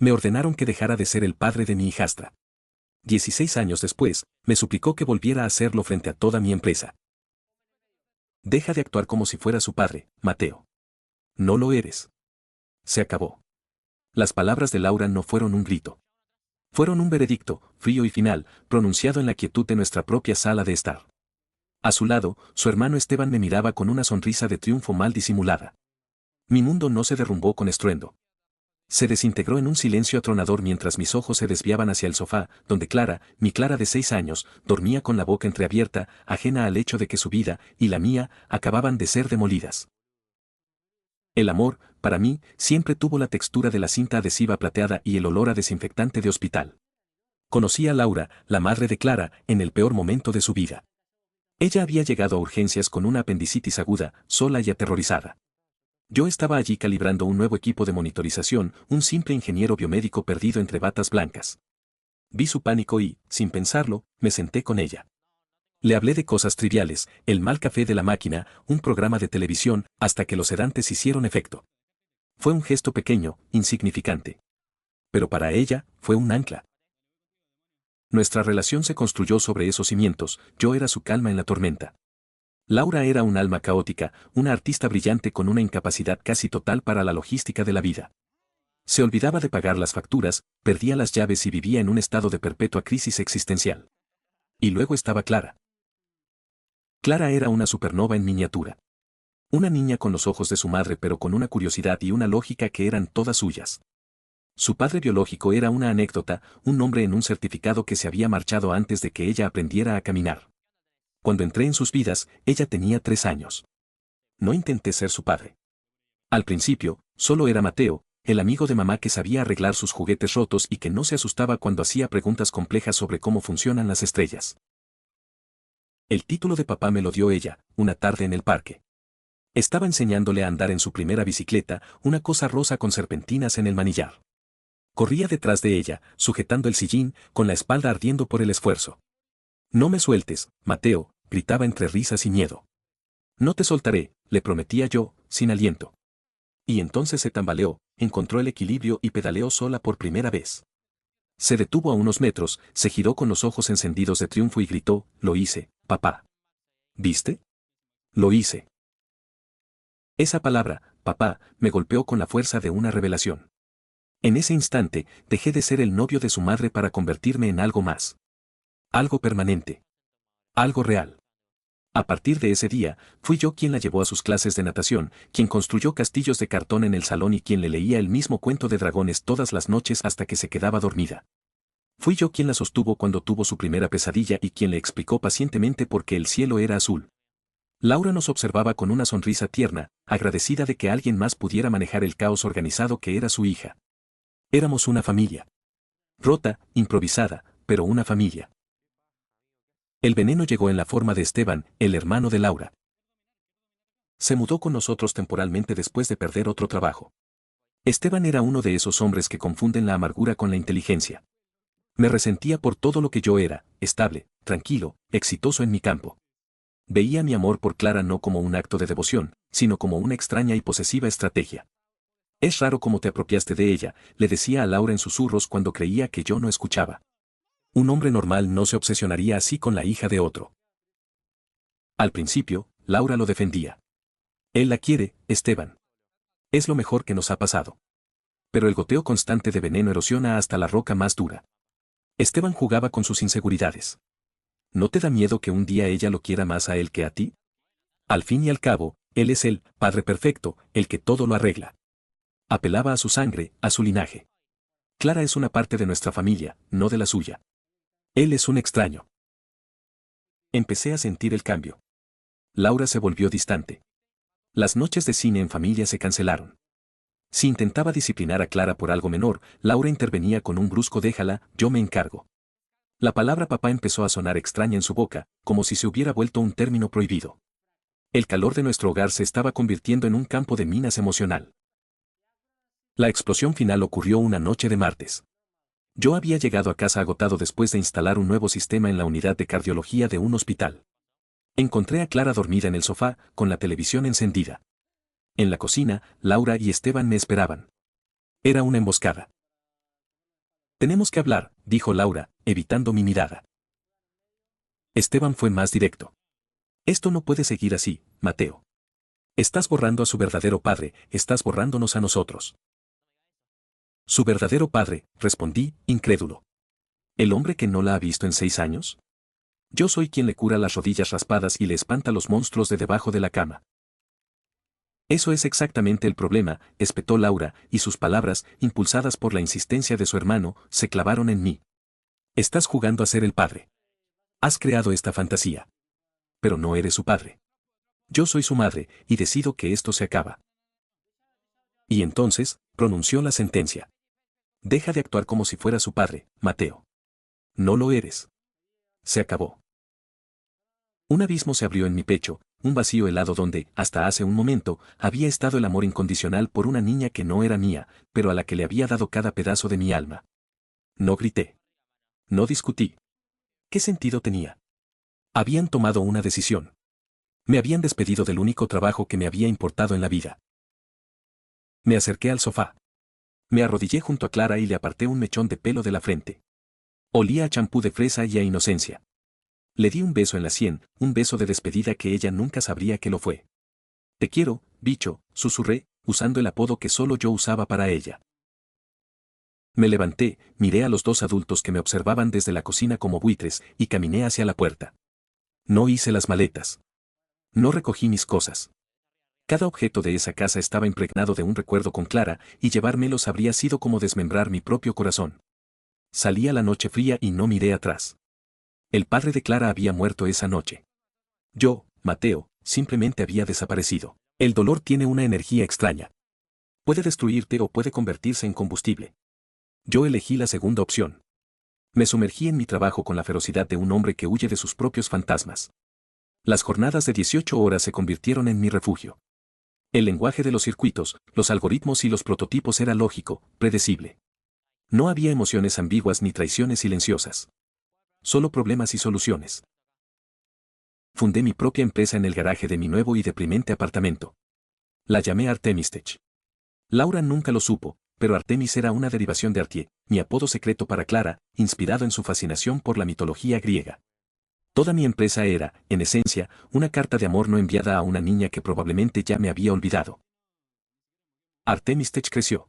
Me ordenaron que dejara de ser el padre de mi hijastra. 16 años después, me suplicó que volviera a hacerlo frente a toda mi empresa. Deja de actuar como si fuera su padre, Mateo. No lo eres. Se acabó. Las palabras de Laura no fueron un grito. Fueron un veredicto, frío y final, pronunciado en la quietud de nuestra propia sala de estar. A su lado, su hermano Esteban me miraba con una sonrisa de triunfo mal disimulada. Mi mundo no se derrumbó con estruendo. Se desintegró en un silencio atronador mientras mis ojos se desviaban hacia el sofá, donde Clara, mi Clara de 6 años, dormía con la boca entreabierta, ajena al hecho de que su vida, y la mía, acababan de ser demolidas. El amor, para mí, siempre tuvo la textura de la cinta adhesiva plateada y el olor a desinfectante de hospital. Conocí a Laura, la madre de Clara, en el peor momento de su vida. Ella había llegado a urgencias con una apendicitis aguda, sola y aterrorizada. Yo estaba allí calibrando un nuevo equipo de monitorización, un simple ingeniero biomédico perdido entre batas blancas. Vi su pánico y, sin pensarlo, me senté con ella. Le hablé de cosas triviales, el mal café de la máquina, un programa de televisión, hasta que los sedantes hicieron efecto. Fue un gesto pequeño, insignificante. Pero para ella, fue un ancla. Nuestra relación se construyó sobre esos cimientos, yo era su calma en la tormenta. Laura era un alma caótica, una artista brillante con una incapacidad casi total para la logística de la vida. Se olvidaba de pagar las facturas, perdía las llaves y vivía en un estado de perpetua crisis existencial. Y luego estaba Clara. Clara era una supernova en miniatura. Una niña con los ojos de su madre pero con una curiosidad y una lógica que eran todas suyas. Su padre biológico era una anécdota, un nombre en un certificado que se había marchado antes de que ella aprendiera a caminar. Cuando entré en sus vidas, ella tenía 3 años. No intenté ser su padre. Al principio, solo era Mateo, el amigo de mamá que sabía arreglar sus juguetes rotos y que no se asustaba cuando hacía preguntas complejas sobre cómo funcionan las estrellas. El título de papá me lo dio ella, una tarde en el parque. Estaba enseñándole a andar en su primera bicicleta, una cosa rosa con serpentinas en el manillar. Corría detrás de ella, sujetando el sillín, con la espalda ardiendo por el esfuerzo. «No me sueltes, Mateo», gritaba entre risas y miedo. «No te soltaré», le prometía yo, sin aliento. Y entonces se tambaleó, encontró el equilibrio y pedaleó sola por primera vez. Se detuvo a unos metros, se giró con los ojos encendidos de triunfo y gritó, «Lo hice, papá». ¿Viste? Lo hice. Esa palabra, papá, me golpeó con la fuerza de una revelación. En ese instante, dejé de ser el novio de su madre para convertirme en algo más. Algo permanente. Algo real. A partir de ese día, fui yo quien la llevó a sus clases de natación, quien construyó castillos de cartón en el salón y quien le leía el mismo cuento de dragones todas las noches hasta que se quedaba dormida. Fui yo quien la sostuvo cuando tuvo su primera pesadilla y quien le explicó pacientemente por qué el cielo era azul. Laura nos observaba con una sonrisa tierna, agradecida de que alguien más pudiera manejar el caos organizado que era su hija. Éramos una familia. Rota, improvisada, pero una familia. El veneno llegó en la forma de Esteban, el hermano de Laura. Se mudó con nosotros temporalmente después de perder otro trabajo. Esteban era uno de esos hombres que confunden la amargura con la inteligencia. Me resentía por todo lo que yo era, estable, tranquilo, exitoso en mi campo. Veía mi amor por Clara no como un acto de devoción, sino como una extraña y posesiva estrategia. «Es raro cómo te apropiaste de ella», le decía a Laura en susurros cuando creía que yo no escuchaba. Un hombre normal no se obsesionaría así con la hija de otro. Al principio, Laura lo defendía. «Él la quiere, Esteban. Es lo mejor que nos ha pasado». Pero el goteo constante de veneno erosiona hasta la roca más dura. Esteban jugaba con sus inseguridades. ¿No te da miedo que un día ella lo quiera más a él que a ti? Al fin y al cabo, él es el padre perfecto, el que todo lo arregla. Apelaba a su sangre, a su linaje. Clara es una parte de nuestra familia, no de la suya. Él es un extraño. Empecé a sentir el cambio. Laura se volvió distante. Las noches de cine en familia se cancelaron. Si intentaba disciplinar a Clara por algo menor, Laura intervenía con un brusco «déjala, yo me encargo». La palabra papá empezó a sonar extraña en su boca, como si se hubiera vuelto un término prohibido. El calor de nuestro hogar se estaba convirtiendo en un campo de minas emocional. La explosión final ocurrió una noche de martes. Yo había llegado a casa agotado después de instalar un nuevo sistema en la unidad de cardiología de un hospital. Encontré a Clara dormida en el sofá, con la televisión encendida. En la cocina, Laura y Esteban me esperaban. Era una emboscada. Tenemos que hablar, dijo Laura, evitando mi mirada. Esteban fue más directo. Esto no puede seguir así, Mateo. Estás borrando a su verdadero padre, estás borrándonos a nosotros. Su verdadero padre, respondí, incrédulo. ¿El hombre que no la ha visto en 6 años? Yo soy quien le cura las rodillas raspadas y le espanta los monstruos de debajo de la cama. Eso es exactamente el problema, espetó Laura, y sus palabras, impulsadas por la insistencia de su hermano, se clavaron en mí. Estás jugando a ser el padre. Has creado esta fantasía. Pero no eres su padre. Yo soy su madre, y decido que esto se acaba. Y entonces, pronunció la sentencia. Deja de actuar como si fuera su padre, Mateo. No lo eres. Se acabó. Un abismo se abrió en mi pecho, un vacío helado donde, hasta hace un momento, había estado el amor incondicional por una niña que no era mía, pero a la que le había dado cada pedazo de mi alma. No grité. No discutí. ¿Qué sentido tenía? Habían tomado una decisión. Me habían despedido del único trabajo que me había importado en la vida. Me acerqué al sofá. Me arrodillé junto a Clara y le aparté un mechón de pelo de la frente. Olía a champú de fresa y a inocencia. Le di un beso en la sien, un beso de despedida que ella nunca sabría que lo fue. Te quiero, bicho, susurré, usando el apodo que solo yo usaba para ella. Me levanté, miré a los 2 adultos que me observaban desde la cocina como buitres y caminé hacia la puerta. No hice las maletas. No recogí mis cosas. Cada objeto de esa casa estaba impregnado de un recuerdo con Clara, y llevármelos habría sido como desmembrar mi propio corazón. Salí a la noche fría y no miré atrás. El padre de Clara había muerto esa noche. Yo, Mateo, simplemente había desaparecido. El dolor tiene una energía extraña. Puede destruirte o puede convertirse en combustible. Yo elegí la segunda opción. Me sumergí en mi trabajo con la ferocidad de un hombre que huye de sus propios fantasmas. Las jornadas de 18 horas se convirtieron en mi refugio. El lenguaje de los circuitos, los algoritmos y los prototipos era lógico, predecible. No había emociones ambiguas ni traiciones silenciosas. Solo problemas y soluciones. Fundé mi propia empresa en el garaje de mi nuevo y deprimente apartamento. La llamé Artemistech. Laura nunca lo supo, pero Artemis era una derivación de Artie, mi apodo secreto para Clara, inspirado en su fascinación por la mitología griega. Toda mi empresa era, en esencia, una carta de amor no enviada a una niña que probablemente ya me había olvidado. Artemistech creció.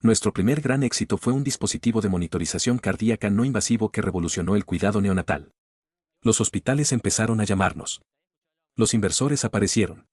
Nuestro primer gran éxito fue un dispositivo de monitorización cardíaca no invasivo que revolucionó el cuidado neonatal. Los hospitales empezaron a llamarnos. Los inversores aparecieron.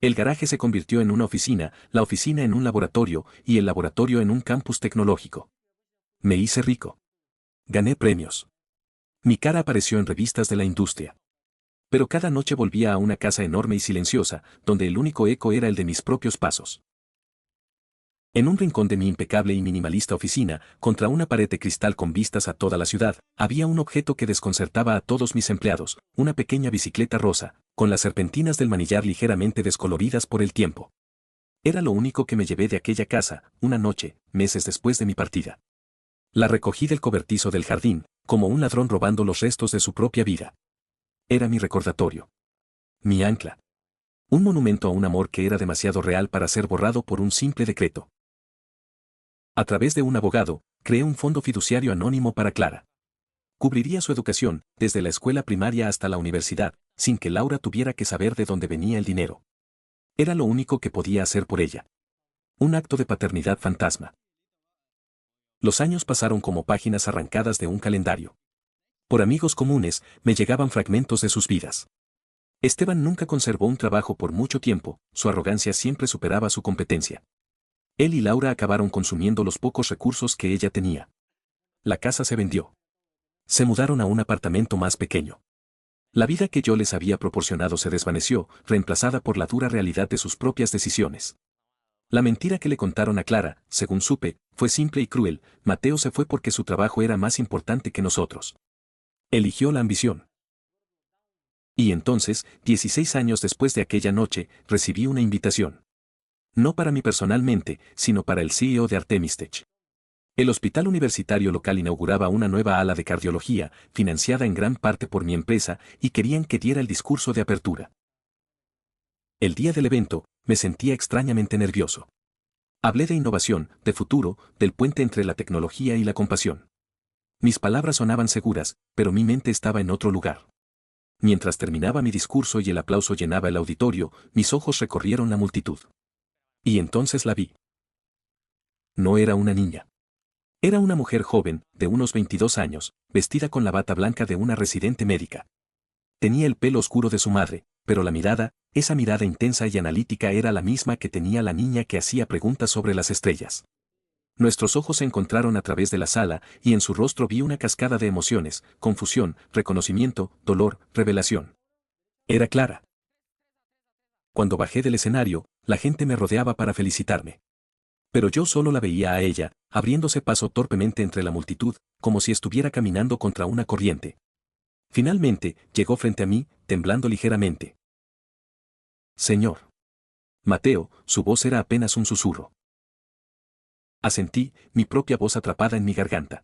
El garaje se convirtió en una oficina, la oficina en un laboratorio, y el laboratorio en un campus tecnológico. Me hice rico. Gané premios. Mi cara apareció en revistas de la industria. Pero cada noche volvía a una casa enorme y silenciosa, donde el único eco era el de mis propios pasos. En un rincón de mi impecable y minimalista oficina, contra una pared de cristal con vistas a toda la ciudad, había un objeto que desconcertaba a todos mis empleados, una pequeña bicicleta rosa, con las serpentinas del manillar ligeramente descoloridas por el tiempo. Era lo único que me llevé de aquella casa, una noche, meses después de mi partida. La recogí del cobertizo del jardín, como un ladrón robando los restos de su propia vida. Era mi recordatorio. Mi ancla. Un monumento a un amor que era demasiado real para ser borrado por un simple decreto. A través de un abogado, creé un fondo fiduciario anónimo para Clara. Cubriría su educación, desde la escuela primaria hasta la universidad, sin que Laura tuviera que saber de dónde venía el dinero. Era lo único que podía hacer por ella. Un acto de paternidad fantasma. Los años pasaron como páginas arrancadas de un calendario. Por amigos comunes, me llegaban fragmentos de sus vidas. Esteban nunca conservó un trabajo por mucho tiempo, su arrogancia siempre superaba su competencia. Él y Laura acabaron consumiendo los pocos recursos que ella tenía. La casa se vendió. Se mudaron a un apartamento más pequeño. La vida que yo les había proporcionado se desvaneció, reemplazada por la dura realidad de sus propias decisiones. La mentira que le contaron a Clara, según supe, fue simple y cruel: Mateo se fue porque su trabajo era más importante que nosotros. Eligió la ambición. Y entonces, 16 años después de aquella noche, recibí una invitación. No para mí personalmente, sino para el CEO de Artemistech. El hospital universitario local inauguraba una nueva ala de cardiología, financiada en gran parte por mi empresa, y querían que diera el discurso de apertura. El día del evento, me sentía extrañamente nervioso. Hablé de innovación, de futuro, del puente entre la tecnología y la compasión. Mis palabras sonaban seguras, pero mi mente estaba en otro lugar. Mientras terminaba mi discurso y el aplauso llenaba el auditorio, mis ojos recorrieron la multitud. Y entonces la vi. No era una niña. Era una mujer joven, de unos 22 años, vestida con la bata blanca de una residente médica. Tenía el pelo oscuro de su madre, pero la mirada, esa mirada intensa y analítica era la misma que tenía la niña que hacía preguntas sobre las estrellas. Nuestros ojos se encontraron a través de la sala y en su rostro vi una cascada de emociones, confusión, reconocimiento, dolor, revelación. Era Clara. Cuando bajé del escenario, la gente me rodeaba para felicitarme. Pero yo solo la veía a ella, abriéndose paso torpemente entre la multitud, como si estuviera caminando contra una corriente. Finalmente, llegó frente a mí, temblando ligeramente. Señor. Mateo, su voz era apenas un susurro. Asentí, mi propia voz atrapada en mi garganta.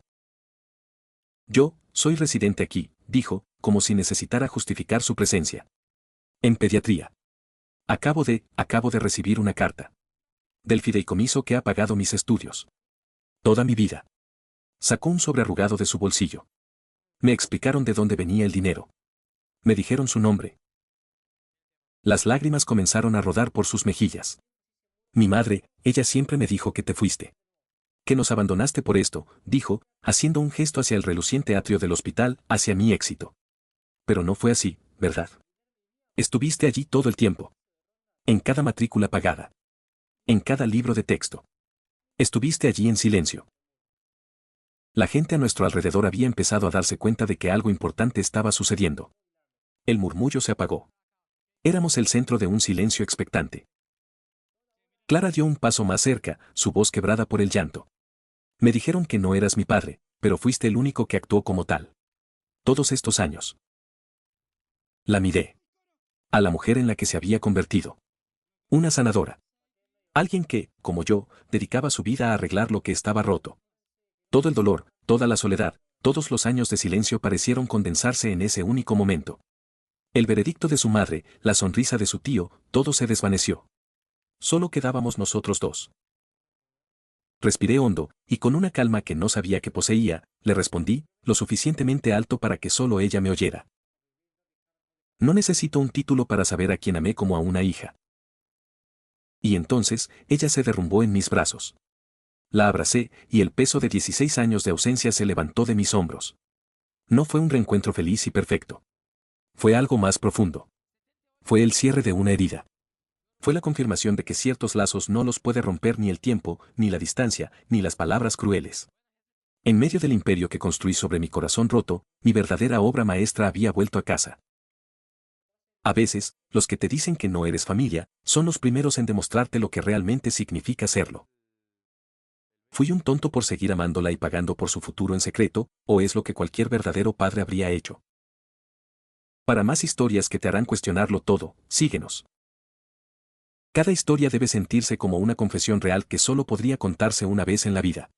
Yo, soy residente aquí, dijo, como si necesitara justificar su presencia. En pediatría. Acabo de recibir una carta. Del fideicomiso que ha pagado mis estudios. Toda mi vida. Sacó un sobre arrugado de su bolsillo. Me explicaron de dónde venía el dinero. Me dijeron su nombre. Las lágrimas comenzaron a rodar por sus mejillas. Mi madre, ella siempre me dijo que te fuiste. Que nos abandonaste por esto, dijo, haciendo un gesto hacia el reluciente atrio del hospital, hacia mi éxito. Pero no fue así, ¿verdad? Estuviste allí todo el tiempo. En cada matrícula pagada. En cada libro de texto. Estuviste allí en silencio. La gente a nuestro alrededor había empezado a darse cuenta de que algo importante estaba sucediendo. El murmullo se apagó. Éramos el centro de un silencio expectante. Clara dio un paso más cerca, su voz quebrada por el llanto. Me dijeron que no eras mi padre, pero fuiste el único que actuó como tal. Todos estos años. La miré. A la mujer en la que se había convertido. Una sanadora. Alguien que, como yo, dedicaba su vida a arreglar lo que estaba roto. Todo el dolor, toda la soledad, todos los años de silencio parecieron condensarse en ese único momento. El veredicto de su madre, la sonrisa de su tío, todo se desvaneció. Solo quedábamos nosotros dos. Respiré hondo, y con una calma que no sabía que poseía, le respondí, lo suficientemente alto para que solo ella me oyera. No necesito un título para saber a quién amé como a una hija. Y entonces, ella se derrumbó en mis brazos. La abracé, y el peso de 16 años de ausencia se levantó de mis hombros. No fue un reencuentro feliz y perfecto. Fue algo más profundo. Fue el cierre de una herida. Fue la confirmación de que ciertos lazos no los puede romper ni el tiempo, ni la distancia, ni las palabras crueles. En medio del imperio que construí sobre mi corazón roto, mi verdadera obra maestra había vuelto a casa. A veces, los que te dicen que no eres familia, son los primeros en demostrarte lo que realmente significa serlo. ¿Fui un tonto por seguir amándola y pagando por su futuro en secreto, o es lo que cualquier verdadero padre habría hecho? Para más historias que te harán cuestionarlo todo, síguenos. Cada historia debe sentirse como una confesión real que solo podría contarse una vez en la vida.